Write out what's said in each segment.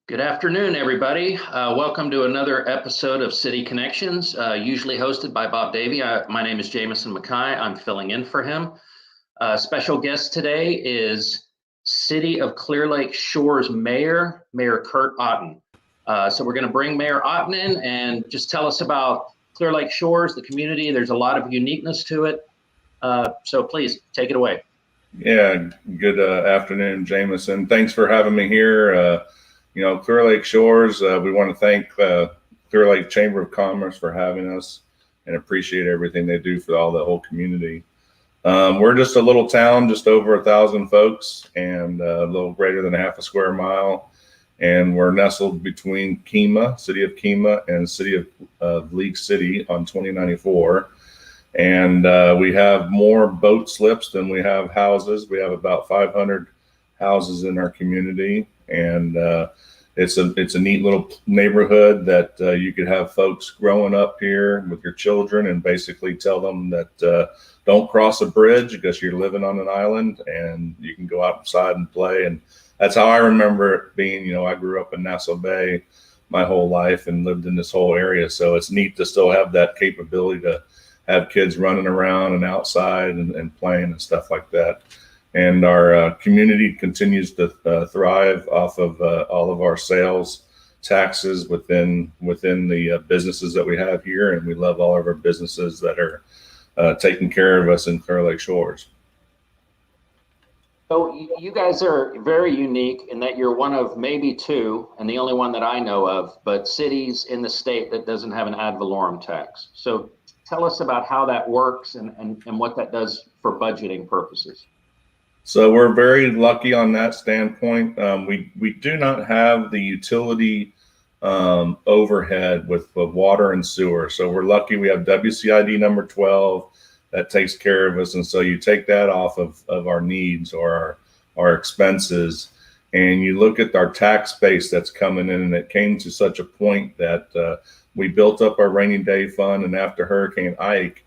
Good afternoon, everybody. Welcome to another episode of City Connections, usually hosted by Bob Davey. My name is Jamieson Mackay. I'm filling in for him. Special guest today is City of Clear Lake Shores Mayor Kurt Otten. So we're going to bring Mayor Otten in and just tell us about Clear Lake Shores, the community. There's a lot of uniqueness to it. So please take it away. Yeah, good afternoon, Jamieson. Thanks for having me here. Clear Lake Shores, we want to thank Clear Lake Chamber of Commerce for having us and appreciate everything they do for the whole community. We're just a little town, just over 1,000 folks and a little greater than half a square mile. And we're nestled between City of Kemah and City of League City on 2094. And we have more boat slips than we have houses. We have about 500 houses in our community, and it's a neat little neighborhood that you could have folks growing up here with your children and basically tell them that don't cross a bridge because you're living on an island, and you can go outside and play. And that's how I remember it being. I grew up in Nassau Bay my whole life and lived in this whole area, so it's neat to still have that capability to have kids running around and outside and playing and stuff like that. And our community continues to thrive off of all of our sales taxes within the businesses that we have here. And we love all of our businesses that are taking care of us in Clear Lake Shores. So you guys are very unique in that you're one of maybe two, and the only one that I know of, but cities in the state that doesn't have an ad valorem tax. So tell us about how that works and what that does for budgeting purposes. So we're very lucky on that standpoint. We do not have the utility overhead with water and sewer. So we're lucky we have WCID number 12 that takes care of us. And so you take that off of our needs or our expenses, and you look at our tax base that's coming in, and it came to such a point that we built up our rainy day fund. And after Hurricane Ike,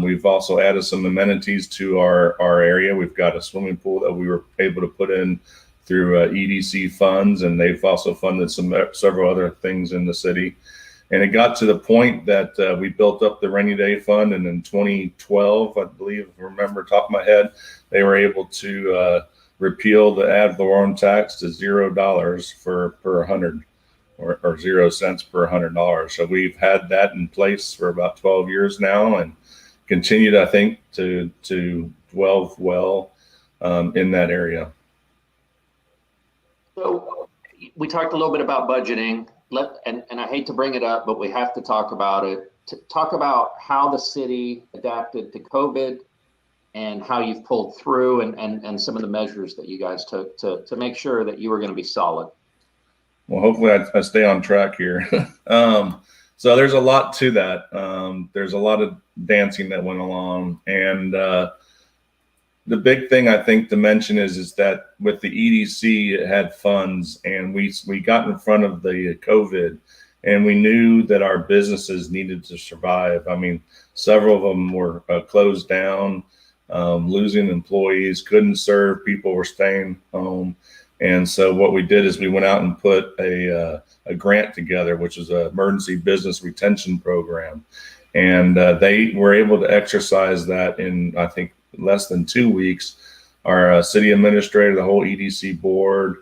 we've also added some amenities to our area. We've got a swimming pool that we were able to put in through EDC funds, and they've also funded several other things in the city. And it got to the point that we built up the rainy day fund, and in 2012, I believe, if I remember top of my head, they were able to repeal the ad valorem tax to $0 per 100. Or 0 cents per $100. So we've had that in place for about 12 years now, and continued, I think, to dwell well in that area. So we talked a little bit about budgeting. And I hate to bring it up, but we have to talk about it. Talk about how the city adapted to COVID and how you've pulled through and some of the measures that you guys took to make sure that you were going to be solid. Well, hopefully I stay on track here. So there's a lot to that. There's a lot of dancing that went along. And the big thing I think to mention is that with the EDC, it had funds, and we got in front of the COVID, and we knew that our businesses needed to survive. I mean, several of them were closed down, losing employees, couldn't serve, people were staying home. And so what we did is we went out and put a grant together, which is an emergency business retention program. And they were able to exercise that in, I think, less than 2 weeks. Our city administrator, the whole EDC board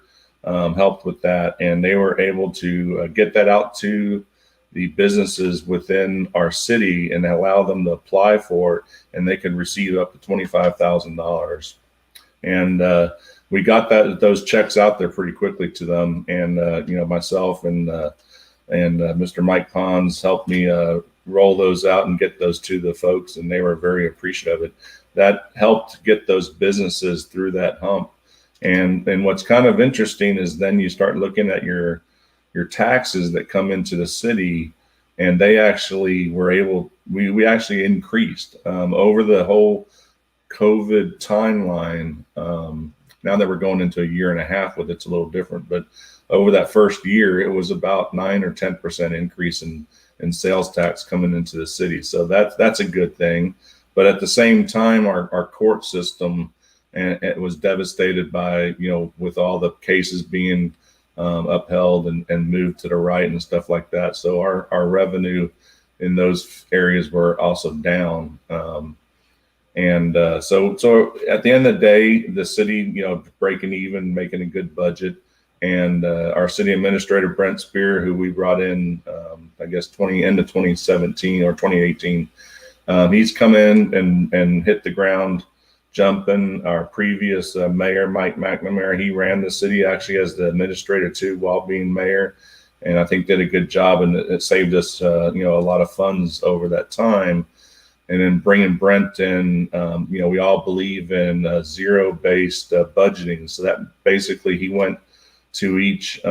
helped with that. And they were able to get that out to the businesses within our city and allow them to apply for it. And they could receive up to $25,000. And we got those checks out there pretty quickly to them. And, myself and Mr. Mike Pons helped me roll those out and get those to the folks. And they were very appreciative of it. That helped get those businesses through that hump. And what's kind of interesting is then you start looking at your taxes that come into the city, and they actually were able, we actually increased over the whole COVID timeline. Now that we're going into a year and a half with it's a little different, but over that first year, it was about 9 or 10% increase in sales tax coming into the city. So that's a good thing. But at the same time, our court system, and it was devastated by, with all the cases being upheld and moved to the right and stuff like that. So our revenue in those areas were also down. So at the end of the day, the city, breaking even, making a good budget. And our city administrator, Brent Spear, who we brought in, I guess, end of 2017 or 2018, he's come in and hit the ground jumping. Our previous mayor, Mike McNamara, he ran the city actually as the administrator too while being mayor. And I think did a good job, and it saved us, a lot of funds over that time. And then bringing Brent in, we all believe in zero-based budgeting. So that basically he went to each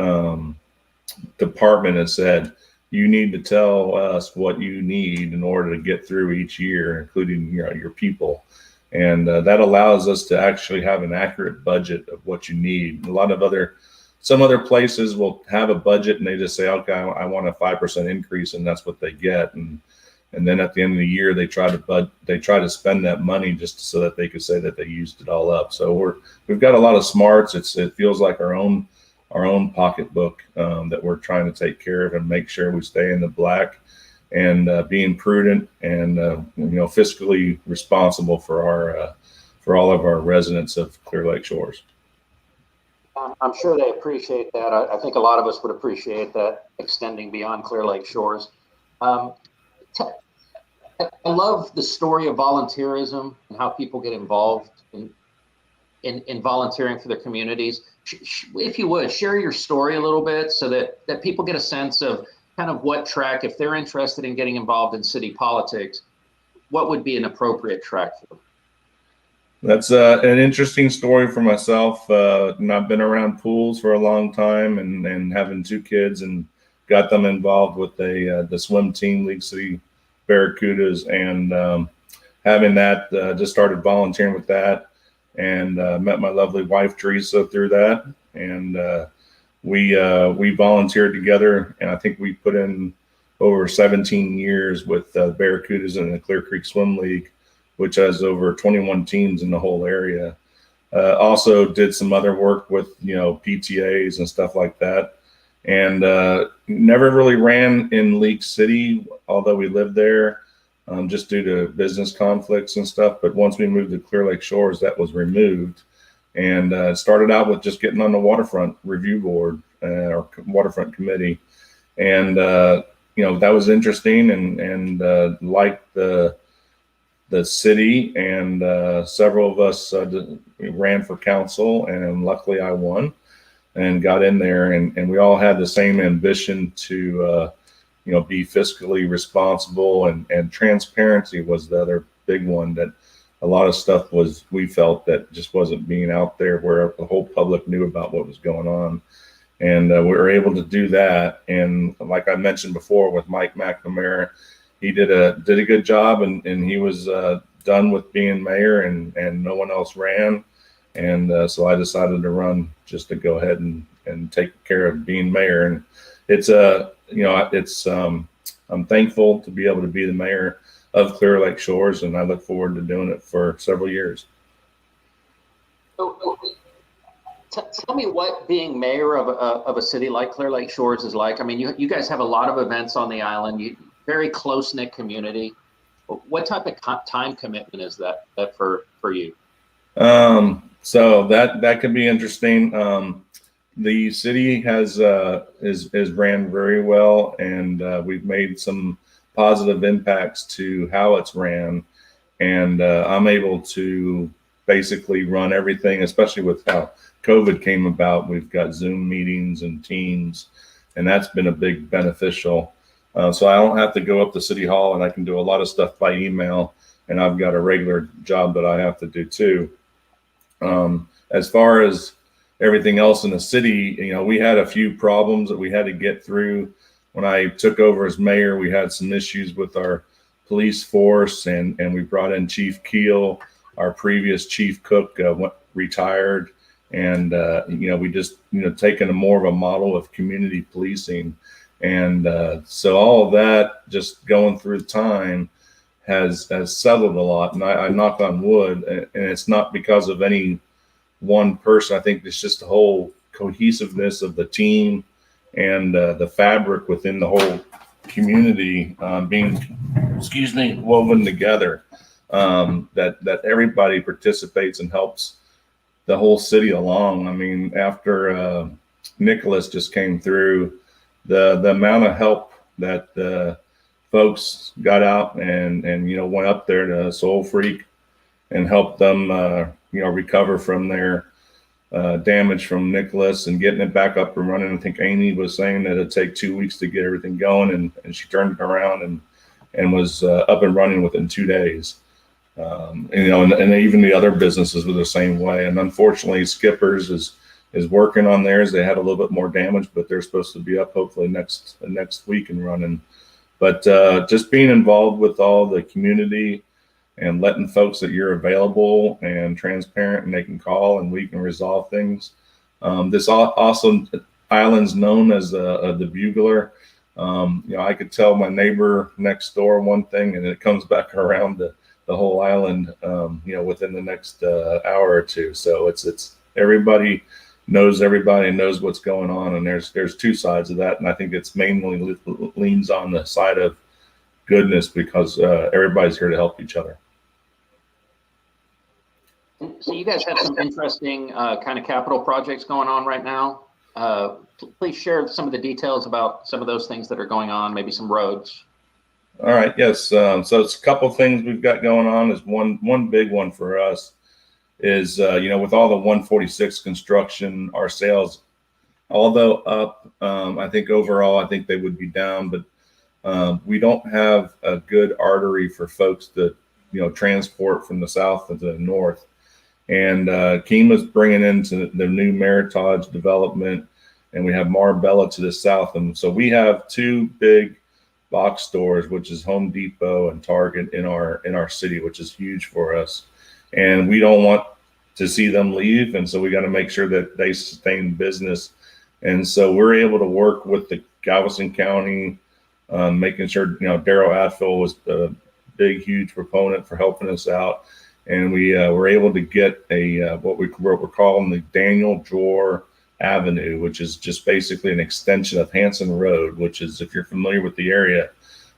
department and said, you need to tell us what you need in order to get through each year, including your people. And that allows us to actually have an accurate budget of what you need. Some other places will have a budget and they just say, okay, I want a 5% increase, and that's what they get. And then at the end of the year, they try to spend that money just so that they could say that they used it all up. So we've got a lot of smarts. It feels like our own pocketbook that we're trying to take care of and make sure we stay in the black, and being prudent and fiscally responsible for all of our residents of Clear Lake Shores. I'm sure they appreciate that. I think a lot of us would appreciate that extending beyond Clear Lake Shores. I love the story of volunteerism and how people get involved in volunteering for their communities. If you would, share your story a little bit so that people get a sense of kind of what track, if they're interested in getting involved in city politics, what would be an appropriate track for them? That's an interesting story for myself. I've been around pools for a long time, and having 2 kids, and got them involved with the swim team, League City Barracudas, and having that, just started volunteering with that, and met my lovely wife Teresa through that, and we volunteered together, and I think we put in over 17 years with Barracudas and the Clear Creek Swim League, which has over 21 teams in the whole area. Also did some other work with PTAs and stuff like that, and never really ran in League City, although we lived there, just due to business conflicts and stuff. But once we moved to Clear Lake Shores, that was removed, and started out with just getting on the waterfront review board or waterfront committee, and that was interesting, and liked the city, and several of us ran for council, and luckily I won and got in there, and we all had the same ambition to be fiscally responsible, and transparency was the other big one, that a lot of stuff we felt that just wasn't being out there where the whole public knew about what was going on. And we were able to do that. And like I mentioned before with Mike McNamara, he did a good job, and he was done with being mayor, and no one else ran. And so I decided to run just to go ahead and take care of being mayor. And I'm thankful to be able to be the mayor of Clear Lake Shores, and I look forward to doing it for several years. Tell me what being mayor of a city like Clear Lake Shores is like. I mean, you guys have a lot of events on the island. Very close-knit community. What type of time commitment is that for you? So that could be interesting. The city is ran very well, and we've made some positive impacts to how it's ran, and I'm able to basically run everything, especially with how COVID came about. We've got Zoom meetings and Teams, and that's been a big beneficial. So I don't have to go up to City Hall, and I can do a lot of stuff by email, and I've got a regular job that I have to do too. As far as everything else in the city, we had a few problems that we had to get through. When I took over as mayor, we had some issues with our police force, and we brought in Chief Keel. Our previous chief cook retired, and we just taken more of a model of community policing. And so all of that, just going through time, has settled a lot. And I knock on wood, and it's not because of any one person. I think it's just the whole cohesiveness of the team and the fabric within the whole community being, woven together, that everybody participates and helps the whole city along. I mean, after Nicholas just came through, the amount of help that folks got out and went up there to Soul Freak and helped them recover from their damage from Nicholas and getting it back up and running. I think Amy was saying that it'd take 2 weeks to get everything going, and she turned it around and was up and running within 2 days. And even the other businesses were the same way. And unfortunately, Skippers is working on theirs. They had a little bit more damage, but they're supposed to be up hopefully next week and running. But just being involved with all the community and letting folks that you're available and transparent and they can call and we can resolve things. This also island's known as the Bugler. I could tell my neighbor next door one thing and it comes back around the whole island, within the next hour or two. So it's everybody knows everybody and knows what's going on. And there's two sides of that. And I think it's mainly leans on the side of goodness because everybody's here to help each other. So you guys have some interesting kind of capital projects going on right now. Please share some of the details about some of those things that are going on, maybe some roads. All right. Yes. So it's a couple things we've got going on. Is one big one for us is, with all the 146 construction, our sales, although up, I think overall, I think they would be down, but we don't have a good artery for folks to, transport from the south to the north. And Kima's bringing into the new Meritage development, and we have Marbella to the south. And so we have two big box stores, which is Home Depot and Target in our city, which is huge for us. And we don't want to see them leave. And so we got to make sure that they sustain business. And so we're able to work with the Galveston County, making sure, Daryl Atfill was a big, huge proponent for helping us out. And we were able to get what we're calling the Daniel Drawer Avenue, which is just basically an extension of Hanson Road, which is, if you're familiar with the area,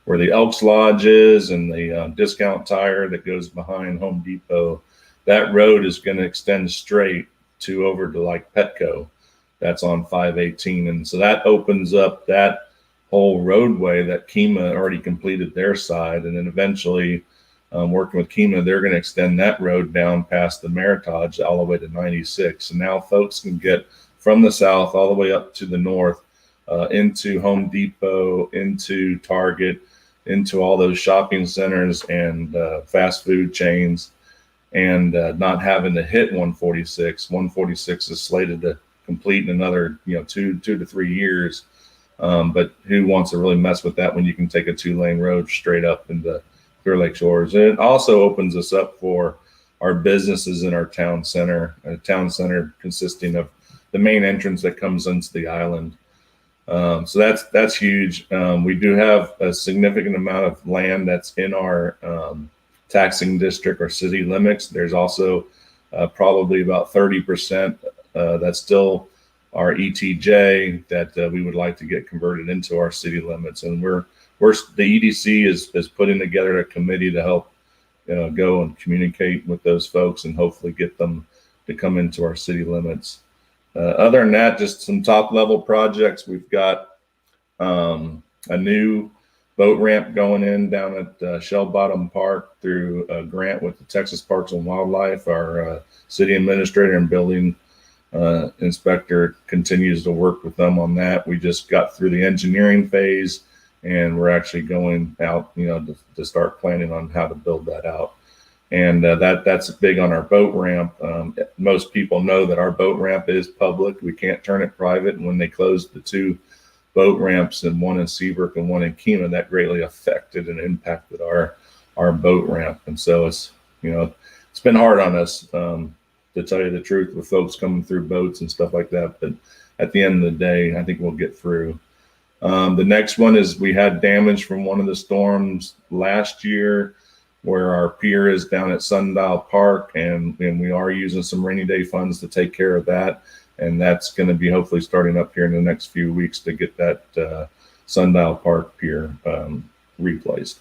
where the Elks Lodge is and the Discount Tire that goes behind Home Depot. That road is going to extend straight over to like Petco. That's on 518. And so that opens up that whole roadway that Kima already completed their side. And then eventually, working with Kima, they're going to extend that road down past the Meritage all the way to 96. And now folks can get from the south all the way up to the north, into Home Depot, into Target, into all those shopping centers and fast food chains, and not having to hit 146. 146 is slated to complete in another 2 to 3 years. But who wants to really mess with that when you can take a 2-lane road straight up into Clear Lake Shores? And it also opens us up for our businesses in our town center, a town center consisting of the main entrance that comes into the island. So that's huge. We do have a significant amount of land that's in our taxing district or city limits. There's also probably about 30% that's still our ETJ that we would like to get converted into our city limits. And the EDC is putting together a committee to help go and communicate with those folks and hopefully get them to come into our city limits. Other than that, just some top level projects. We've got a new boat ramp going in down at Shell Bottom Park through a grant with the Texas Parks and Wildlife. Our city administrator and building inspector continues to work with them on that. We just got through the engineering phase, and we're actually going out, to start planning on how to build that out. And that's big on our boat ramp. Most people know that our boat ramp is public. We can't turn it private. And when they closed the two boat ramps, and one in Seabrook and one in Kima, that greatly affected and impacted our boat ramp. And so it's been hard on us, to tell you the truth, with folks coming through boats and stuff like that. But at the end of the day, I think we'll get through. The next one is we had damage from one of the storms last year, where our pier is down at Sundial Park, and we are using some rainy day funds to take care of that. and that's going to be hopefully starting up here in the next few weeks to get that Sundial Park pier replaced.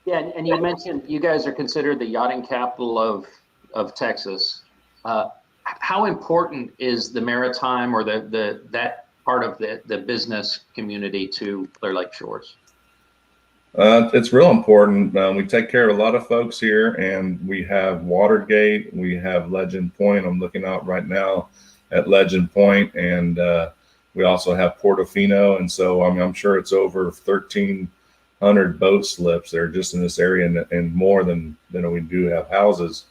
Yeah, and you mentioned you guys are considered the yachting capital of Texas. How important is the Maritime or that part of the business community to Clear Lake Shores? It's real important. We take care of a lot of folks here, and we have Watergate, we have Legend Point. I'm looking out right now at Legend Point, and we also have Portofino. And so I'm sure it's over 1,300 boat slips there just in this area, and more than we do have houses.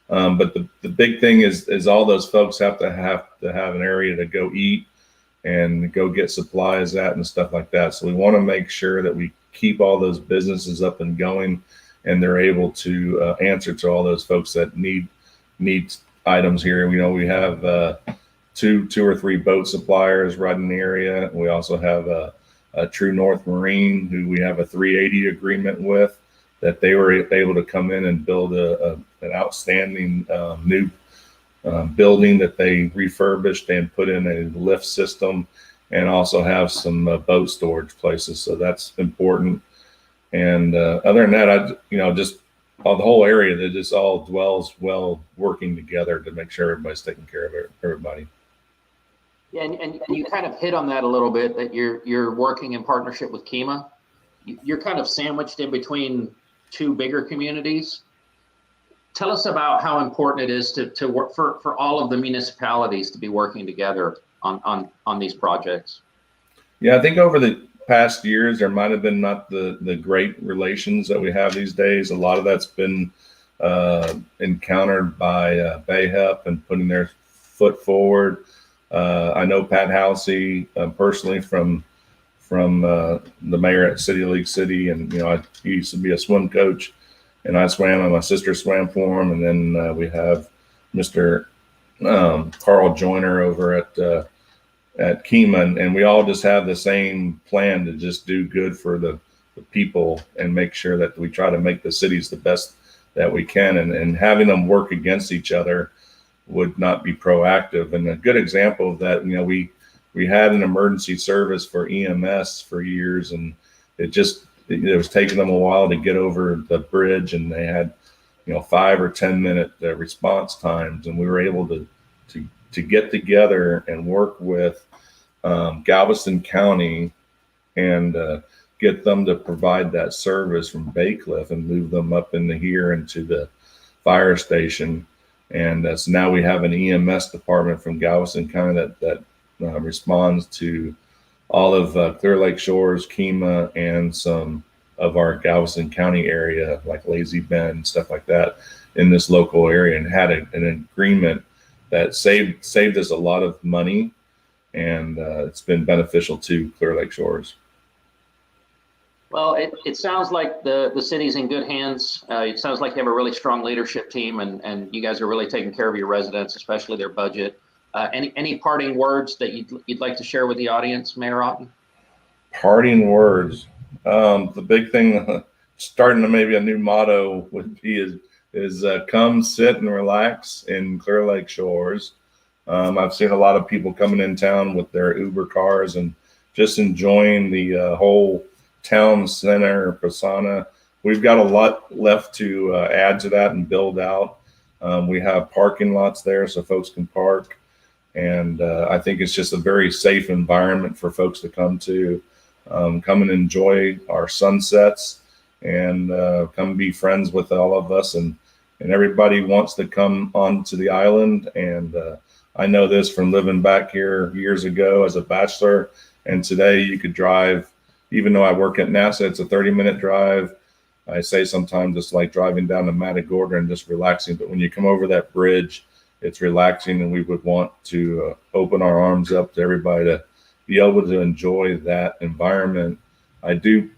But the big thing is all those folks have to have an area to go eat and go get supplies at and stuff like that. So we want to make sure that we keep all those businesses up and going, and they're able to answer to all those folks that need items here. We have two or three boat suppliers right in the area. We also have a True North Marine, who we have a 380 agreement with, that they were able to come in and build an outstanding new building that they refurbished and put in a lift system, and also have some boat storage places. So that's important. And other than that, just the whole area, that just all dwells well working together to make sure everybody's taking care of everybody. Yeah, and you kind of hit on that a little bit, that you're working in partnership with Kima. You're kind of sandwiched in between two bigger communities. Tell us about how important it is to work for all of the municipalities to be working together on these projects. Yeah, I think over the past years, there might have been not the great relations that we have these days. A lot of that's been encountered by BAHEP and putting their foot forward. I know Pat Halsey personally from the mayor at City League City, and he used to be a swim coach, and I swam, and my sister swam for him. And then we have Mr. Carl Joyner over at Kima, and we all just have the same plan to just do good for the people and make sure that we try to make the cities the best that we can, and having them work against each other would not be proactive. And a good example of that, we had an emergency service for EMS for years, and it was taking them a while to get over the bridge, and they had 5 or 10 minute response times, and we were able to get together and work with Galveston County and get them to provide that service from Bay Cliff and move them up into here into the fire station. And so now we have an EMS department from Galveston County that responds to all of Clear Lake Shores, Kima, and some of our Galveston County area, like Lazy Bend, stuff like that, in this local area, and had an agreement that saved us a lot of money, and it's been beneficial to Clear Lake Shores. Well, it sounds like the city's in good hands. It sounds like you have a really strong leadership team, and you guys are really taking care of your residents, especially their budget. Any parting words that you'd like to share with the audience, Mayor Otten? Parting words. The big thing, starting to maybe a new motto would be is come sit and relax in Clear Lake Shores. I've seen a lot of people coming in town with their Uber cars and just enjoying the whole town center persona. We've got a lot left to add to that and build out. We have parking lots there so folks can park. And I think it's just a very safe environment for folks to come to. Come and enjoy our sunsets, and come be friends with all of us. And everybody wants to come onto the island. And I know this from living back here years ago as a bachelor. And today you could drive, even though I work at NASA, it's a 30-minute drive. I say sometimes it's like driving down to Matagorda and just relaxing. But when you come over that bridge, it's relaxing, and we would want to open our arms up to everybody to be able to enjoy that environment. I do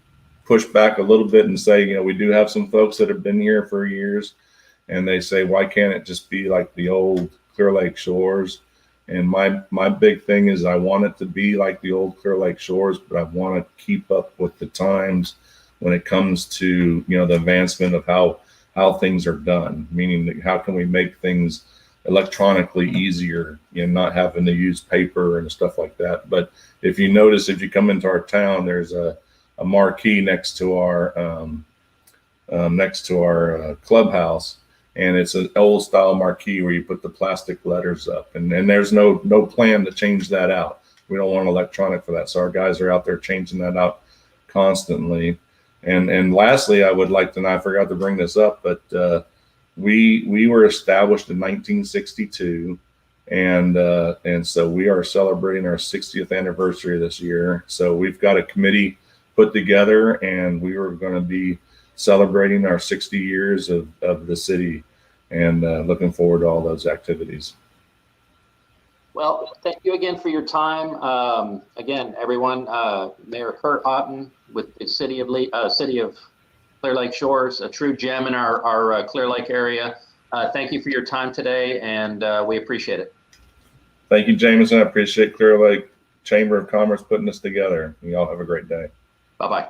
push back a little bit and say, we do have some folks that have been here for years, and they say, why can't it just be like the old Clear Lake Shores? And my big thing is I want it to be like the old Clear Lake Shores, but I want to keep up with the times when it comes to, the advancement of how things are done, meaning how can we make things electronically easier, not having to use paper and stuff like that. But if you notice, if you come into our town, there's a marquee next to our clubhouse, and it's an old style marquee where you put the plastic letters up, and there's no plan to change that out. We don't want electronic for that, so our guys are out there changing that out constantly. And lastly, I would like to, and I forgot to bring this up, but we were established in 1962, and so we are celebrating our 60th anniversary this year. So we've got a committee put together, and we are going to be celebrating our 60 years of the city, and looking forward to all those activities. Well, thank you again for your time. Again, everyone, Mayor Kurt Otten with the city of Clear Lake Shores, a true gem in our Clear Lake area. Thank you for your time today, and we appreciate it. Thank you, Jamieson. I appreciate Clear Lake Chamber of Commerce putting this together. You all have a great day. Bye-bye.